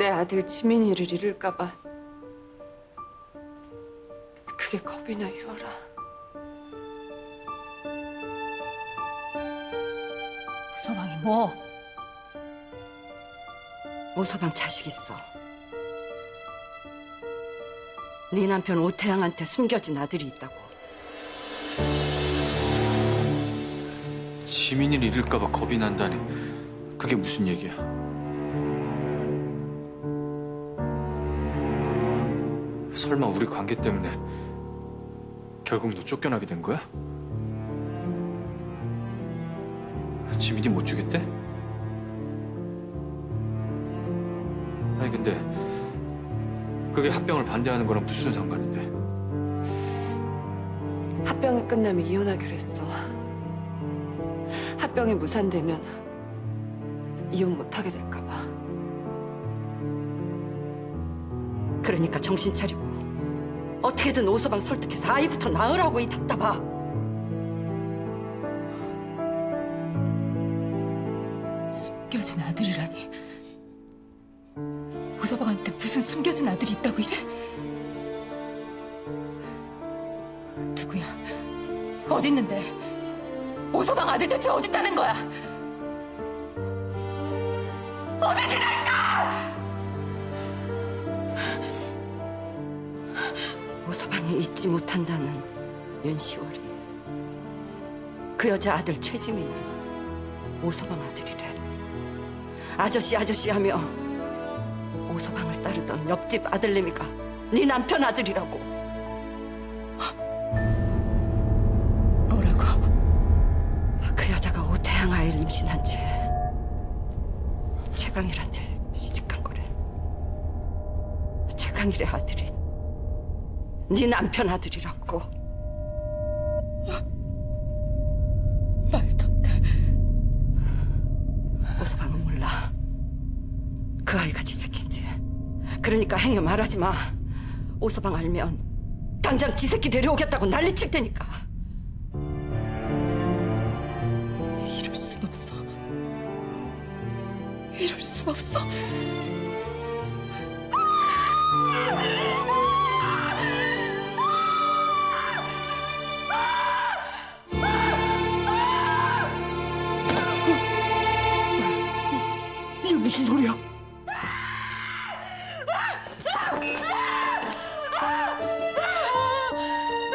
내 아들 지민이를 잃을까 봐 그게 겁이나 유월아. 오서방이 뭐? 오서방 자식 있어. 네 남편 오태양한테 숨겨진 아들이 있다고. 지민이를 잃을까봐 겁이 난다니. 그게 무슨 얘기야? 설마 우리 관계 때문에 결국 너 쫓겨나게 된 거야? 지민이 못 주겠대? 아니 근데 그게 합병을 반대하는 거랑 무슨 상관인데? 합병이 끝나면 이혼하기로 했어. 합병이 무산되면 이혼 못하게 될까 봐. 그러니까 정신 차리고 어떻게든 오서방 설득해서 아이부터 낳으라고, 이 답답아. 숨겨진 아들이라니. 오서방한테 무슨 숨겨진 아들이 있다고 이래? 누구야? 어디 있는데? 오서방 아들 대체 어디 있다는 거야? 어디 있냐니까! 오서방이 잊지 못한다는 윤시월이. 그 여자 아들 최지민이 오서방 아들이래. 아저씨 아저씨 하며 오서방을 따르던 옆집 아들내미가 네 남편 아들이라고. 뭐라고? 그 여자가 오태양 아이를 임신한 채 최강일한테 시집간 거래. 최강일의 아들이 네 남편 아들이라고. 말도 안 돼. 오서방은 몰라. 그 아이가 지 새끼인지. 그러니까 행여 말하지 마. 오서방 알면 당장 지 새끼 데려오겠다고 난리칠 테니까. 이럴 순 없어. 이럴 순 없어. 이게 무슨 소리야?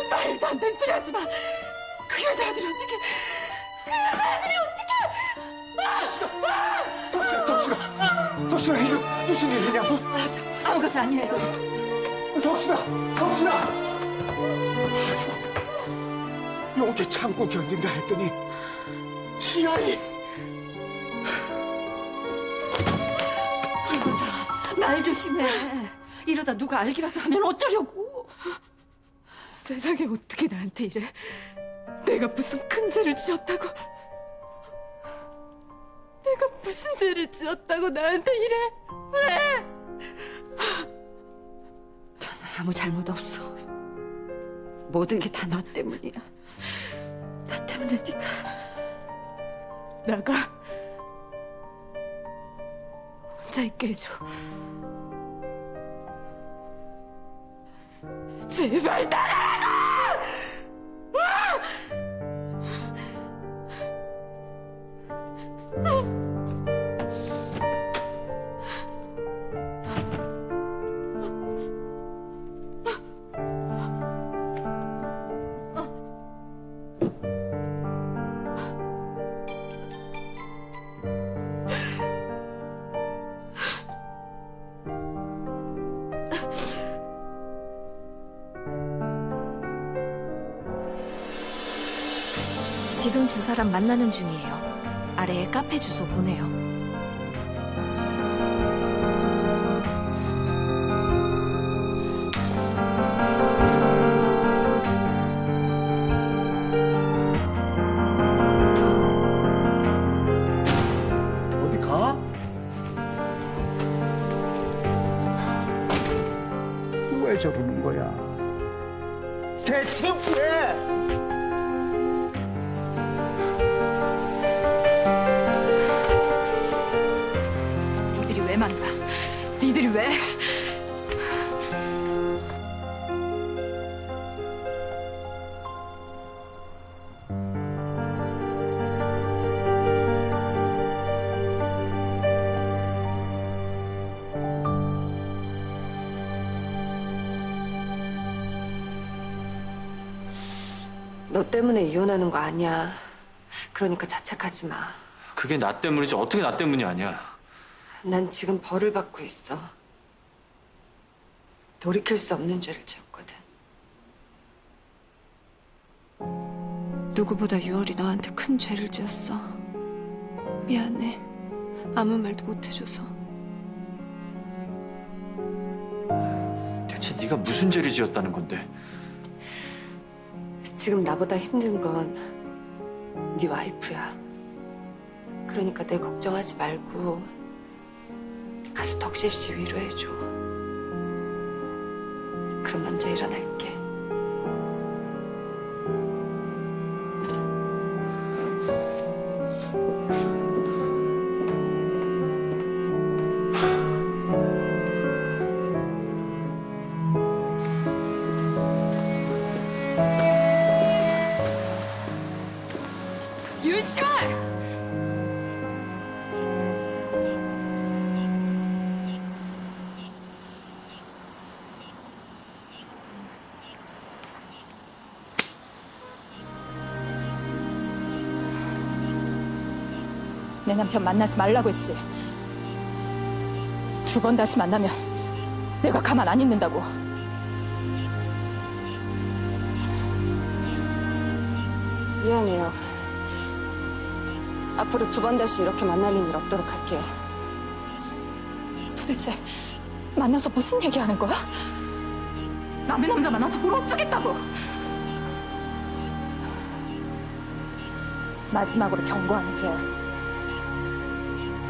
말도 안 되는 소리 하지 마. 그 여자 아들이 어떻게? 그 여자 아들이 어떻게? 덕신아, 이거 무슨 일이냐고? 아무것도 아니에요. 덕신아! 아이고, 여기 참고 견딘다 했더니 이 아이. 이거사, 말 조심해. 이러다 누가 알기라도 하면 어쩌려고. 세상에 어떻게 나한테 이래? 내가 무슨 큰 죄를 지었다고? 내가 무슨 죄를 지었다고 나한테 이래? 왜? 아무 잘못 없어. 모든 게 다 나 때문이야. 나 때문에 네가. 나가. 혼자 있게 해줘. 제발 나가라고! 지금 두 사람 만나는 중이에요. 아래에 카페 주소 보내요. 어디 가? 왜 저러는 거야? 대체 왜? 니들이 왜 만나? 니들이 너 때문에 이혼하는 거 아니야. 그러니까 자책하지 마. 그게 나 때문이지 어떻게 나 때문이 아니야. 난 지금 벌을 받고 있어. 돌이킬 수 없는 죄를 지었거든. 누구보다 6월이 너한테 큰 죄를 지었어. 미안해. 아무 말도 못 해줘서. 대체 네가 무슨 죄를 지었다는 건데? 지금 나보다 힘든 건 네 와이프야. 그러니까 내 걱정하지 말고 가서 덕실 씨 위로해줘. 그럼 먼저 일어날게. 윤시월! 내 남편 만나지 말라고 했지. 2번 다시 만나면 내가 가만 안 있는다고. 미안해요. 앞으로 2번 다시 이렇게 만날 일 없도록 할게요. 도대체 만나서 무슨 얘기하는 거야? 남의 남자 만나서 뭘 어쩌겠다고. 마지막으로 경고하는데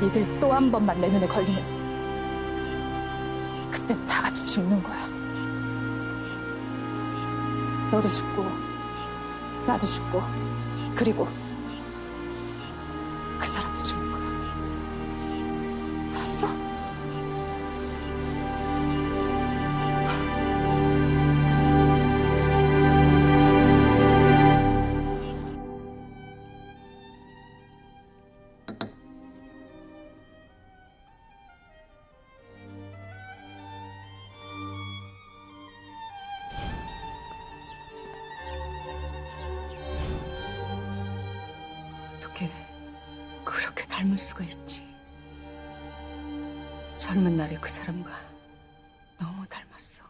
니들 또 한 번만 내 눈에 걸리면 그땐 다 같이 죽는 거야. 너도 죽고 나도 죽고 그리고 그 사람도 죽는 거야. 알았어? 어떻게 그렇게 닮을 수가 있지? 젊은 날의 그 사람과 너무 닮았어.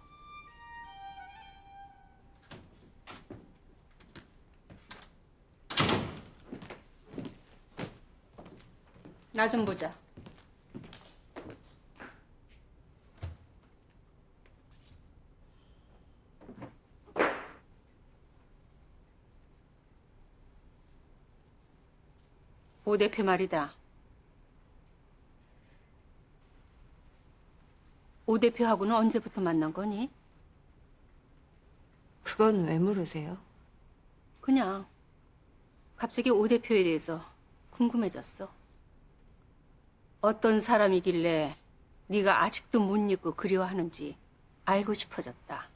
나 좀 보자. 오 대표 말이다. 오 대표하고는 언제부터 만난 거니? 그건 왜 물으세요? 그냥 갑자기 오 대표에 대해서 궁금해졌어. 어떤 사람이길래 네가 아직도 못 잊고 그리워하는지 알고 싶어졌다.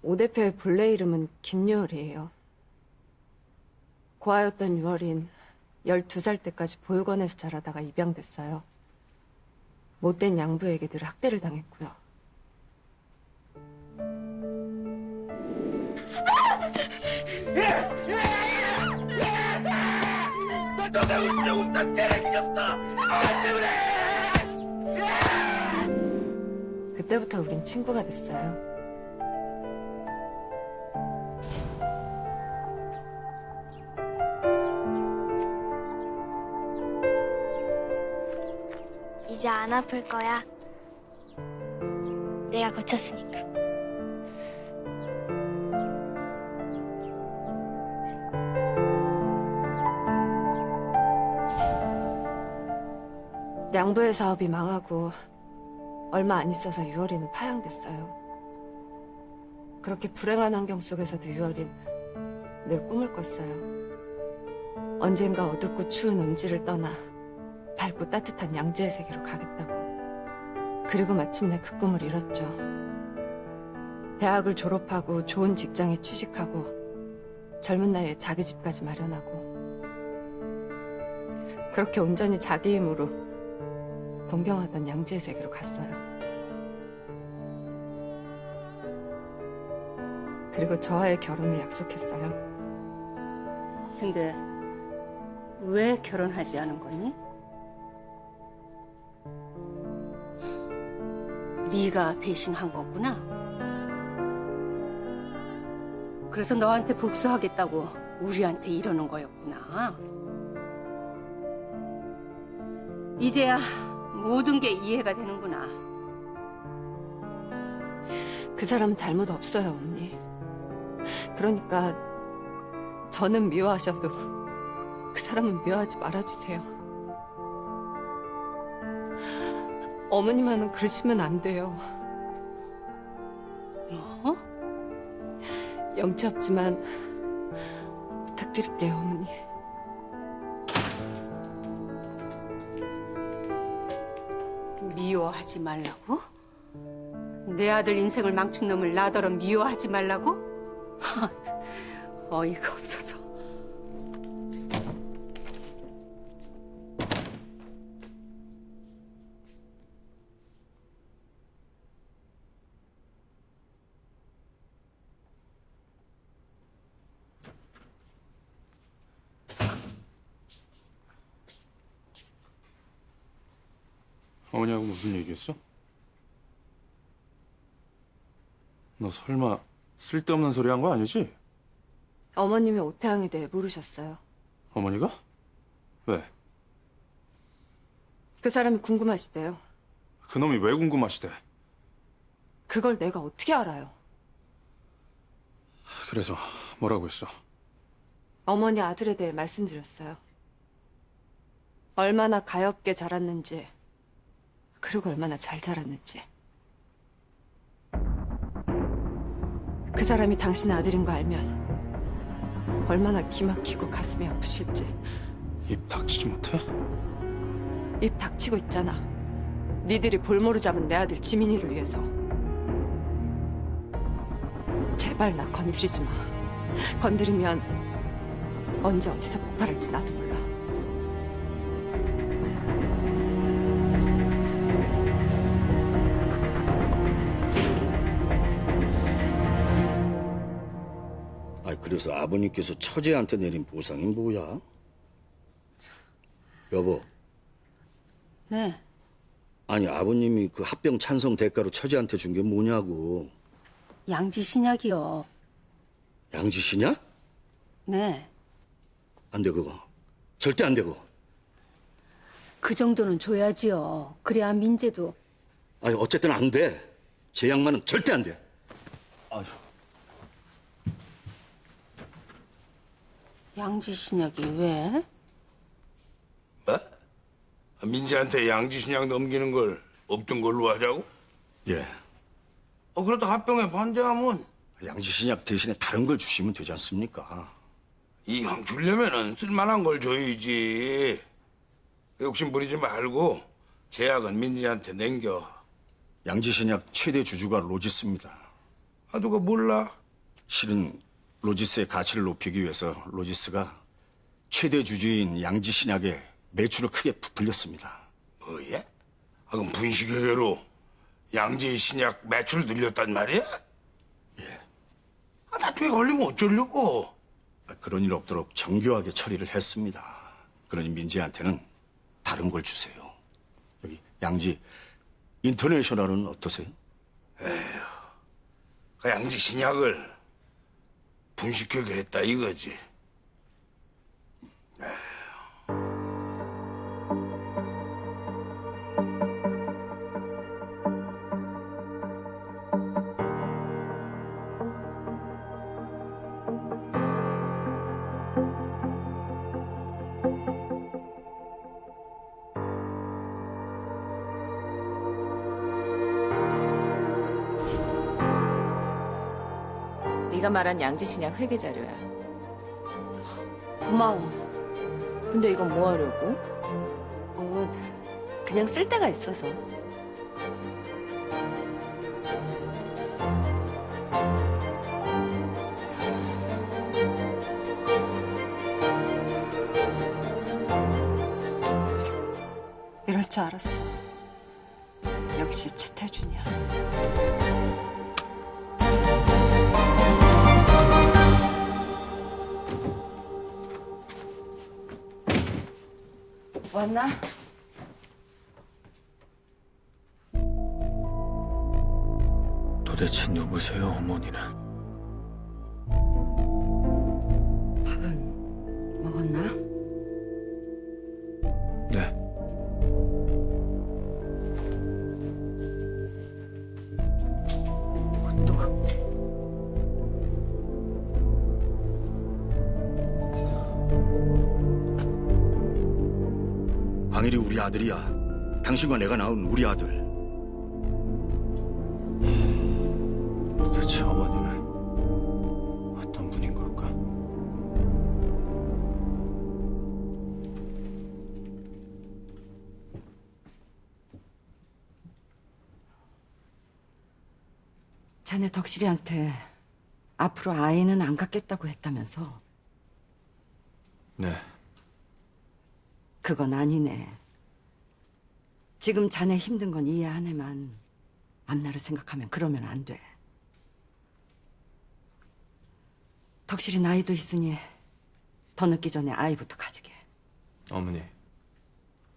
오 대표의 본래 이름은 김유월이에요. 고아였던 유월인 12살 때까지 보육원에서 자라다가 입양됐어요. 못된 양부에게 늘 학대를 당했고요. 그때부터 우린 친구가 됐어요. 이제 안 아플 거야. 내가 고쳤으니까. 양부의 사업이 망하고 얼마 안 있어서 유월이는 파양됐어요. 그렇게 불행한 환경 속에서도 유월이는 늘 꿈을 꿨어요. 언젠가 어둡고 추운 음지를 떠나 밝고 따뜻한 양지의 세계로 가겠다고. 그리고 마침내 그 꿈을 이뤘죠. 대학을 졸업하고 좋은 직장에 취직하고 젊은 나이에 자기 집까지 마련하고 그렇게 온전히 자기 힘으로 동경하던 양지의 세계로 갔어요. 그리고 저와의 결혼을 약속했어요. 근데 왜 결혼하지 않은 거니? 네가 배신한 거구나. 그래서 너한테 복수하겠다고 우리한테 이러는 거였구나. 이제야 모든 게 이해가 되는구나. 그 사람은 잘못 없어요, 언니. 그러니까 저는 미워하셔도 그 사람은 미워하지 말아주세요. 어머니만은 그러시면 안 돼요. 뭐? 염치 없지만 부탁드릴게요, 어머니. 미워하지 말라고? 내 아들 인생을 망친 놈을 나더러 미워하지 말라고? 어이가 없어서. 어머니하고 무슨 얘기했어? 너 설마 쓸데없는 소리 한 거 아니지? 어머님이 오태양에 대해 물으셨어요. 어머니가? 왜? 그 사람이 궁금하시대요. 그놈이 왜 궁금하시대? 그걸 내가 어떻게 알아요? 그래서 뭐라고 했어? 어머니 아들에 대해 말씀드렸어요. 얼마나 가엾게 자랐는지, 그리고 얼마나 잘 자랐는지. 그 사람이 당신 아들인 거 알면 얼마나 기막히고 가슴이 아프실지. 입 닥치지 못해? 입 닥치고 있잖아. 니들이 볼모로 잡은 내 아들 지민이를 위해서. 제발 나 건드리지 마. 건드리면 언제 어디서 폭발할지 나도 몰라. 그래서 아버님께서 처제한테 내린 보상이 뭐야? 여보, 네. 아니 아버님이 그 합병 찬성 대가로 처제한테 준 게 뭐냐고. 양지 신약이요. 양지 신약? 네. 안 돼 그거. 절대 안 되고. 그 정도는 줘야지요. 그래야 민재도. 아니 어쨌든 안 돼. 제 양만은 절대 안 돼. 아휴. 양지 신약이 왜? 뭐? 민지한테 양지신약 넘기는 걸 없던 걸로 하자고? 예. 그래도 합병에 반대하면 양지 신약 대신에 다른 걸 주시면 되지 않습니까? 이 형 주려면은 쓸만한 걸 줘야지. 욕심 부리지 말고 제약은 민지한테 남겨. 양지 신약 최대 주주가 로지스입니다. 누가 몰라? 실은 로지스의 가치를 높이기 위해서 로지스가 최대 주주인 양지 신약에 매출을 크게 부풀렸습니다. 뭐야? 그럼 분식회계로 양지신약 매출을 늘렸단 말이야? 예. 나중에 걸리면 어쩌려고? 그런 일 없도록 정교하게 처리를 했습니다. 그러니 민지한테는 다른 걸 주세요. 여기 양지 인터내셔널은 어떠세요? 그 양지신약을 분식회계 했다 이거지. 네가 말한 양지신약 회계 자료야. 고마워. 근데 이건 뭐 하려고? 그냥 쓸 데가 있어서. 이럴 줄 알았어. 역시 최태준이야. 왔나? 도대체 누구세요, 어머니는? 밥은 먹었나? 네. 또 광일이 우리 아들이야. 당신과 내가 낳은 우리 아들. 도대체 어머니는 어떤 분인 걸까? 자네 덕실이한테 앞으로 아이는 안 갖겠다고 했다면서. 네. 그건 아니네. 지금 자네 힘든 건 이해하네만 앞날을 생각하면 그러면 안 돼. 덕실이 나이도 있으니 더 늦기 전에 아이부터 가지게. 어머니,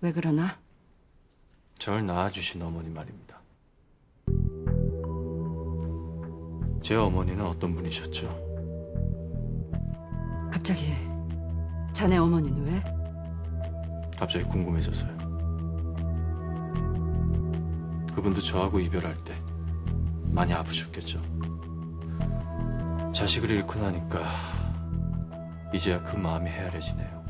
왜 그러나? 절 낳아주신 어머니 말입니다. 제 어머니는 어떤 분이셨죠? 갑자기 자네 어머니는 왜? 갑자기 궁금해져서요. 그분도 저하고 이별할 때 많이 아프셨겠죠. 자식을 잃고 나니까 이제야 그 마음이 헤아려지네요.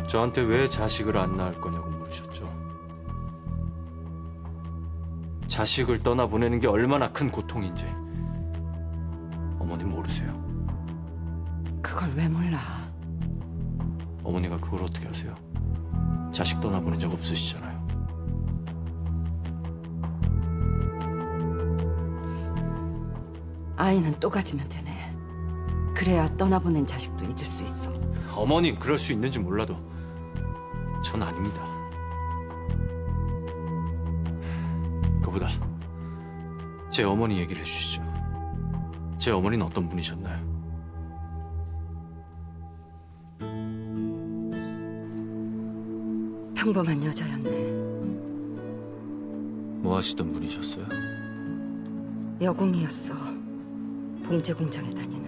저한테 왜 자식을 안 낳을 거냐고 물으셨죠. 자식을 떠나보내는 게 얼마나 큰 고통인지 어머니 모르세요. 그걸 왜 몰라? 어머니가 그걸 어떻게 아세요? 자식 떠나보낸 적 없으시잖아요. 아이는 또 가지면 되네. 그래야 떠나보낸 자식도 잊을 수 있어. 어머님 그럴 수 있는지 몰라도 전 아닙니다. 그보다 제 어머니 얘기를 해주시죠. 제 어머니는 어떤 분이셨나요? 평범한 여자였네. 뭐 하시던 분이셨어요? 여공이었어. 봉제 공장에 다니는.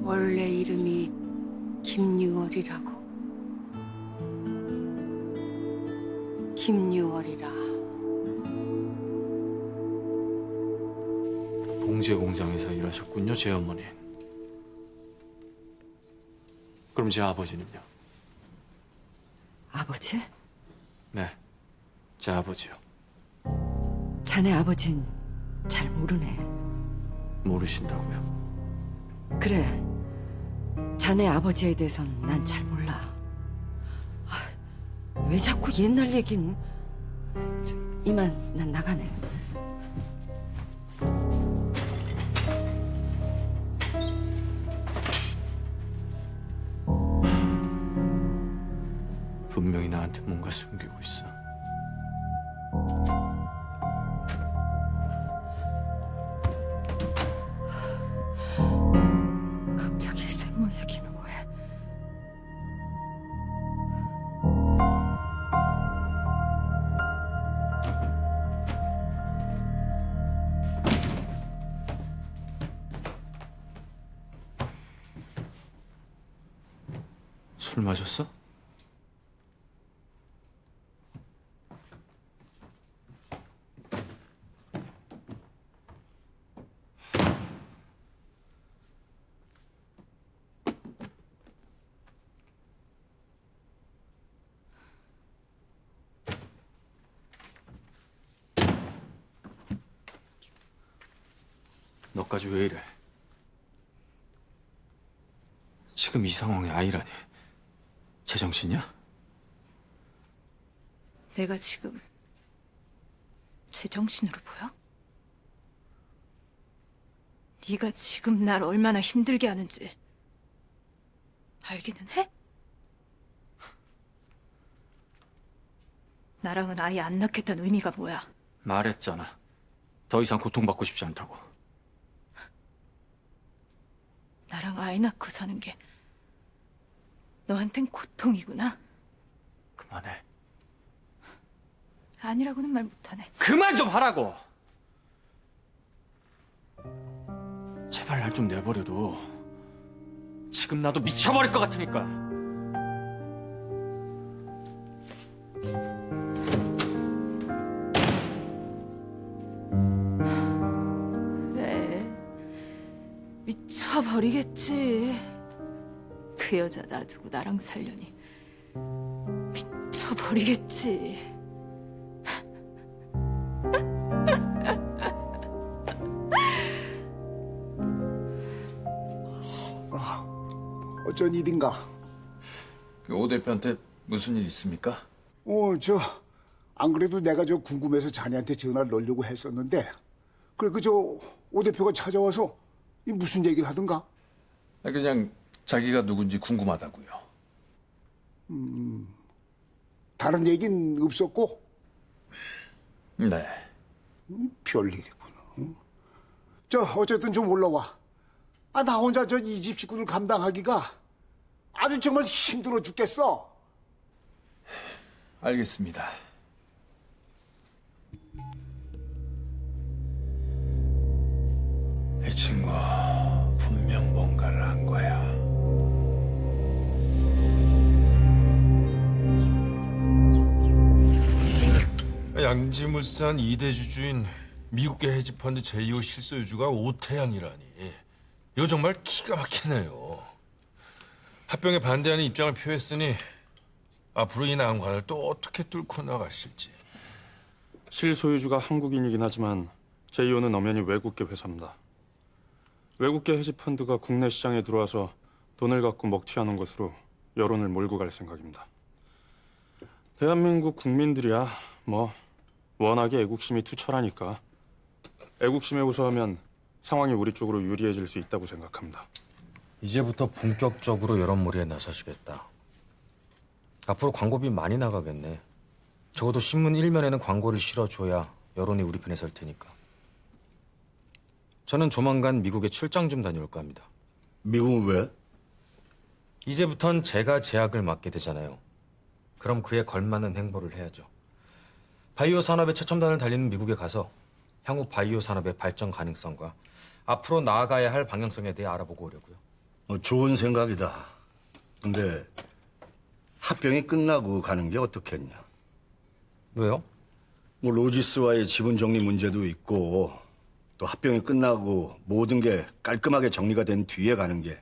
원래 이름이 김유월이라고? 김유월이라. 봉제 공장에서 일하셨군요, 제 어머니. 그럼 제 아버지는요? 아버지? 네, 제 아버지요. 자네 아버진 잘 모르네. 모르신다고요? 그래. 자네 아버지에 대해선 난 잘 몰라. 왜 자꾸 옛날 얘긴. 이만 난 나가네. 분명히 나한테 뭔가 숨기고 있어. 갑자기 세모 얘기는 왜? 술 마셨어? 너까지 왜 이래? 지금 이 상황에 아이라니. 제정신이야? 내가 지금 제정신으로 보여? 네가 지금 날 얼마나 힘들게 하는지 알기는 해? 나랑은 아예 안 낳겠다는 의미가 뭐야? 말했잖아. 더 이상 고통받고 싶지 않다고. 나랑 아이 낳고 사는 게 너한텐 고통이구나. 그만해. 아니라고는 말 못하네. 그만 좀 하라고! 제발 날 좀 내버려둬. 지금 나도 미쳐버릴 것 같으니까. 그래, 미쳐버리겠지. 그 여자 놔두고 나랑 살려니 미쳐버리겠지. 어쩐 일인가? 오 대표한테 무슨 일 있습니까? 안 그래도 내가 궁금해서 자네한테 전화를 넣으려고 했었는데, 그래, 오 대표가 찾아와서 이 무슨 얘기를 하던가? 그냥 자기가 누군지 궁금하다고요. 다른 얘긴 없었고? 네. 별일이구나. 응? 어쨌든 좀 올라와. 나 혼자 이 집 식구들 감당하기가 아주 정말 힘들어 죽겠어. 알겠습니다. 이 친구 분명 뭔가를 한 거야. 양지물산 2대 주주인 미국계 헤지펀드 제2호 실소유주가 오태양이라니. 이거 정말 기가 막히네요. 합병에 반대하는 입장을 표했으니 앞으로 이 난관을 또 어떻게 뚫고 나가실지. 실소유주가 한국인이긴 하지만 제2호는 엄연히 외국계 회사입니다. 외국계 헤지펀드가 국내 시장에 들어와서 돈을 갖고 먹튀하는 것으로 여론을 몰고 갈 생각입니다. 대한민국 국민들이야 워낙에 애국심이 투철하니까 애국심에 우서하면 상황이 우리 쪽으로 유리해질 수 있다고 생각합니다. 이제부터 본격적으로 여론몰이에 나서시겠다. 앞으로 광고비 많이 나가겠네. 적어도 신문 1면에는 광고를 실어줘야 여론이 우리 편에 설 테니까. 저는 조만간 미국에 출장 좀 다녀올까 합니다. 미국은 왜? 이제부턴 제가 제약을 맡게 되잖아요. 그럼 그에 걸맞는 행보를 해야죠. 바이오 산업의 최첨단을 달리는 미국에 가서 향후 바이오 산업의 발전 가능성과 앞으로 나아가야 할 방향성에 대해 알아보고 오려고요. 좋은 생각이다. 근데 합병이 끝나고 가는 게 어떻겠냐? 왜요? 로지스와의 지분 정리 문제도 있고 또 합병이 끝나고 모든 게 깔끔하게 정리가 된 뒤에 가는 게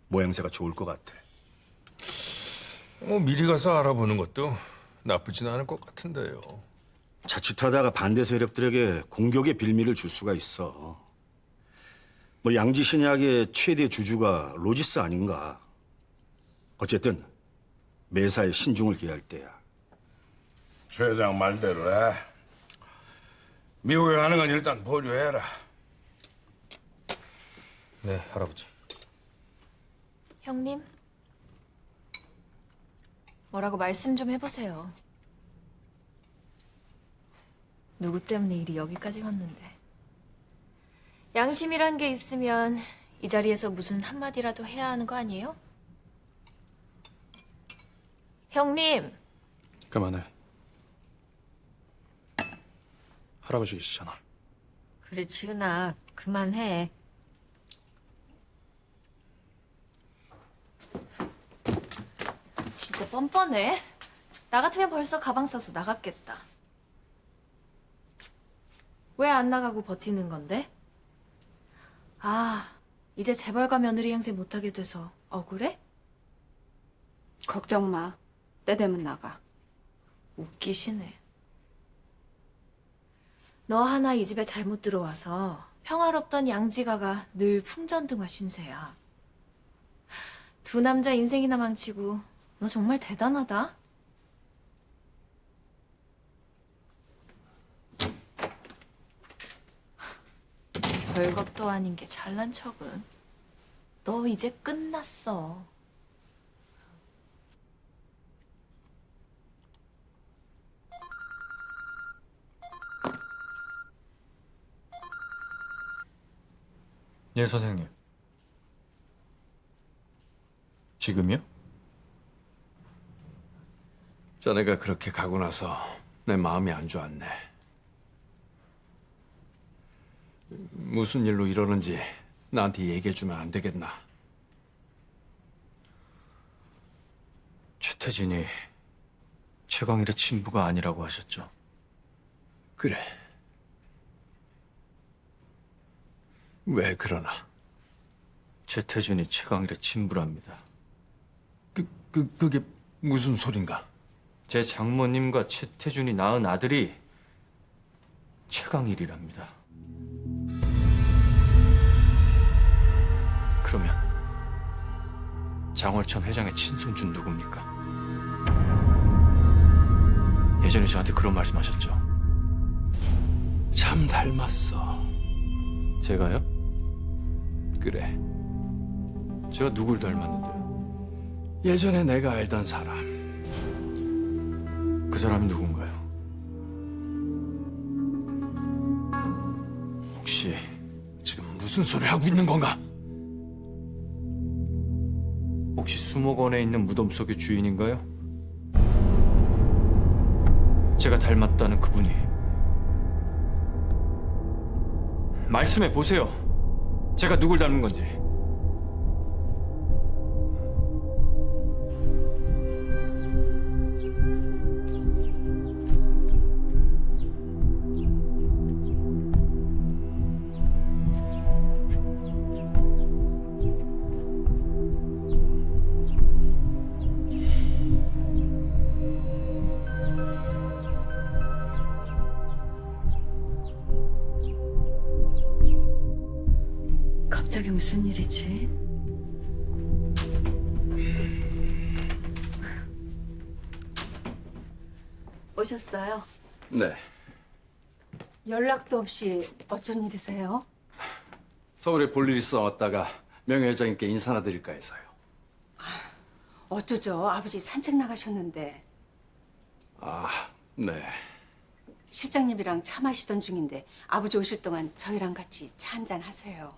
모양새가 좋을 것 같아. 미리 가서 알아보는 것도 나쁘진 않을 것 같은데요. 자칫하다가 반대 세력들에게 공격의 빌미를 줄 수가 있어. 양지 신약의 최대 주주가 로지스 아닌가. 어쨌든 매사에 신중을 기할 때야. 최 회장 말대로 해. 미국에 가는 건 일단 보류해라. 네, 할아버지. 형님, 뭐라고 말씀 좀 해보세요. 누구 때문에 일이 여기까지 왔는데. 양심이란 게 있으면 이 자리에서 무슨 한마디라도 해야 하는 거 아니에요? 형님! 그만해. 할아버지 계시잖아. 그래, 지은아, 그만해. 진짜 뻔뻔해. 나 같으면 벌써 가방 싸서 나갔겠다. 왜 안 나가고 버티는 건데? 이제 재벌가 며느리 행세 못하게 돼서 억울해? 걱정 마. 때 되면 나가. 웃기시네. 너 하나 이 집에 잘못 들어와서 평화롭던 양지가가 늘 풍전등화 신세야. 두 남자 인생이나 망치고 너 정말 대단하다. 별것도 아닌 게 잘난 척은. 너 이제 끝났어. 예, 선생님. 지금이요? 자네가 그렇게 가고 나서 내 마음이 안 좋았네. 무슨 일로 이러는지 나한테 얘기해주면 안 되겠나? 최태진이 최광일의 친부가 아니라고 하셨죠? 그래. 왜 그러나? 최태준이 최광일의 친부랍니다. 그게 무슨 소린가? 제 장모님과 최태준이 낳은 아들이 최광일이랍니다. 그러면 장월천 회장의 친손주는 누굽니까? 예전에 저한테 그런 말씀하셨죠? 참 닮았어. 제가요? 그래. 제가 누굴 닮았는데요? 예전에 내가 알던 사람. 그 사람이 누군가요? 혹시 지금 무슨 소리를 하고 있는 건가? 혹시 수목원에 있는 무덤 속의 주인인가요? 제가 닮았다는 그분이. 말씀해 보세요. 제가 누굴 닮은 건지. 갑자기 무슨 일이지? 오셨어요? 네. 연락도 없이 어쩐 일이세요? 서울에 볼 일 있어 왔다가 명 회장님께 인사나 드릴까 해서요. 어쩌죠? 아버지 산책 나가셨는데 아, 네. 실장님이랑 차 마시던 중인데 아버지 오실 동안 저희랑 같이 차 한잔 하세요.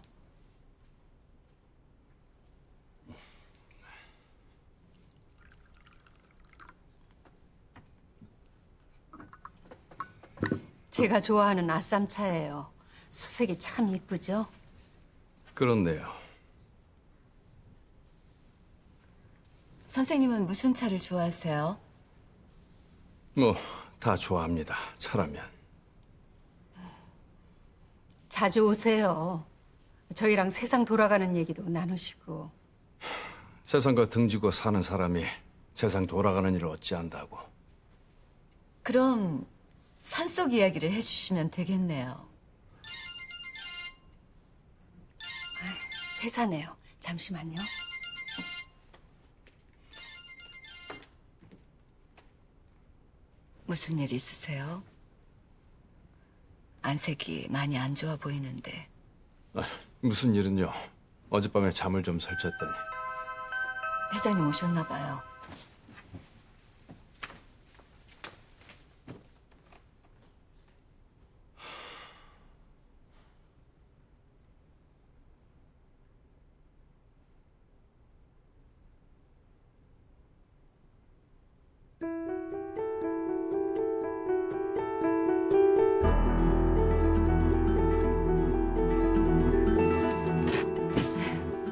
제가 좋아하는 아쌈차예요. 수색이 참 이쁘죠? 그렇네요. 선생님은 무슨 차를 좋아하세요? 뭐 다 좋아합니다. 차라면. 자주 오세요. 저희랑 세상 돌아가는 얘기도 나누시고. 세상과 등지고 사는 사람이 세상 돌아가는 일을 어찌 안다고. 그럼 산속 이야기를 해주시면 되겠네요. 회사네요. 잠시만요. 무슨 일 있으세요? 안색이 많이 안 좋아 보이는데. 무슨 일은요? 어젯밤에 잠을 좀 설쳤더니. 회장님 오셨나 봐요.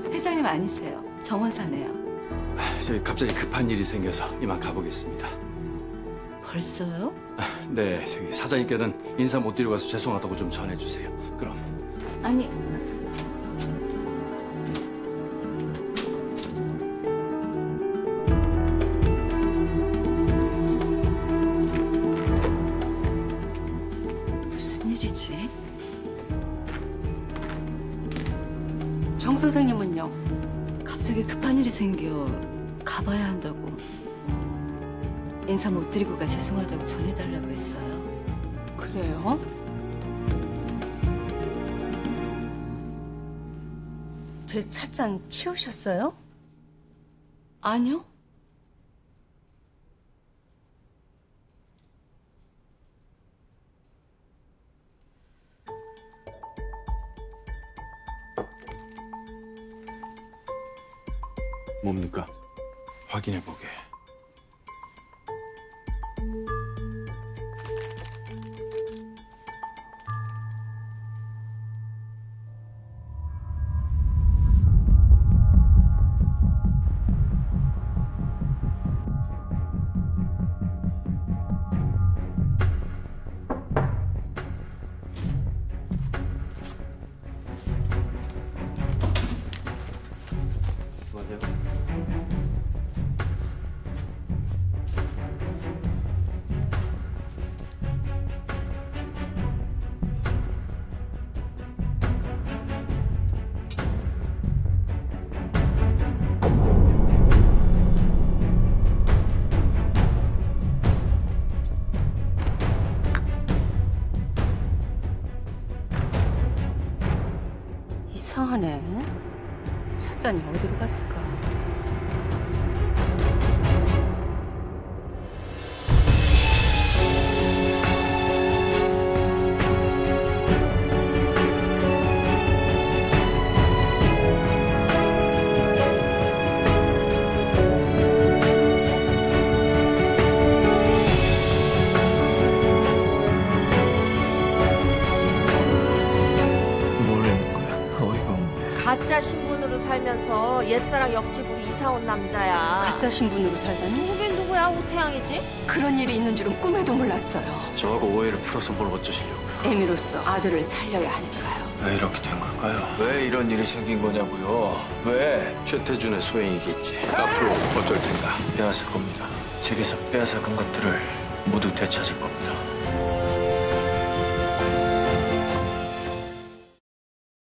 회장님 아니세요. 정원사네요. 저희 갑자기 급한 일이 생겨서 이만 가보겠습니다. 벌써요? 네, 저기 사장님께는 인사 못 드리고 가서 죄송하다고 좀 전해주세요. 그럼. 아니, 무슨 일이지? 정 선생님은요? 갑자기 급한 일이 생겨 가봐야 한다고. 인사 못 드리고 가 죄송하다고 전해달라고 했어요. 그래요? 제 찻잔 치우셨어요? 아니요. 뭡니까? 확인해 보게. 이상하네. 찻잔이 어디로 갔을까? 뭐라는 거야? 어이가 없네. 가짜 신분으로 살면서 옛사랑 옆집으로 이사 온 남자야. 가짜 신분으로 살다니? 누구긴 누구야? 오태양이지? 그런 일이 있는 줄은 꿈에도 몰랐어요. 저하고 오해를 풀어서 뭘 어쩌시려고요? 애미로서 아들을 살려야 하니까요. 왜 이렇게 된 걸까요? 왜 이런 일이 생긴 거냐고요? 왜? 최태준의 소행이겠지. 앞으로 어쩔 텐가? 빼앗을 겁니다. 제게서 빼앗아간 것들을 모두 되찾을 겁니다.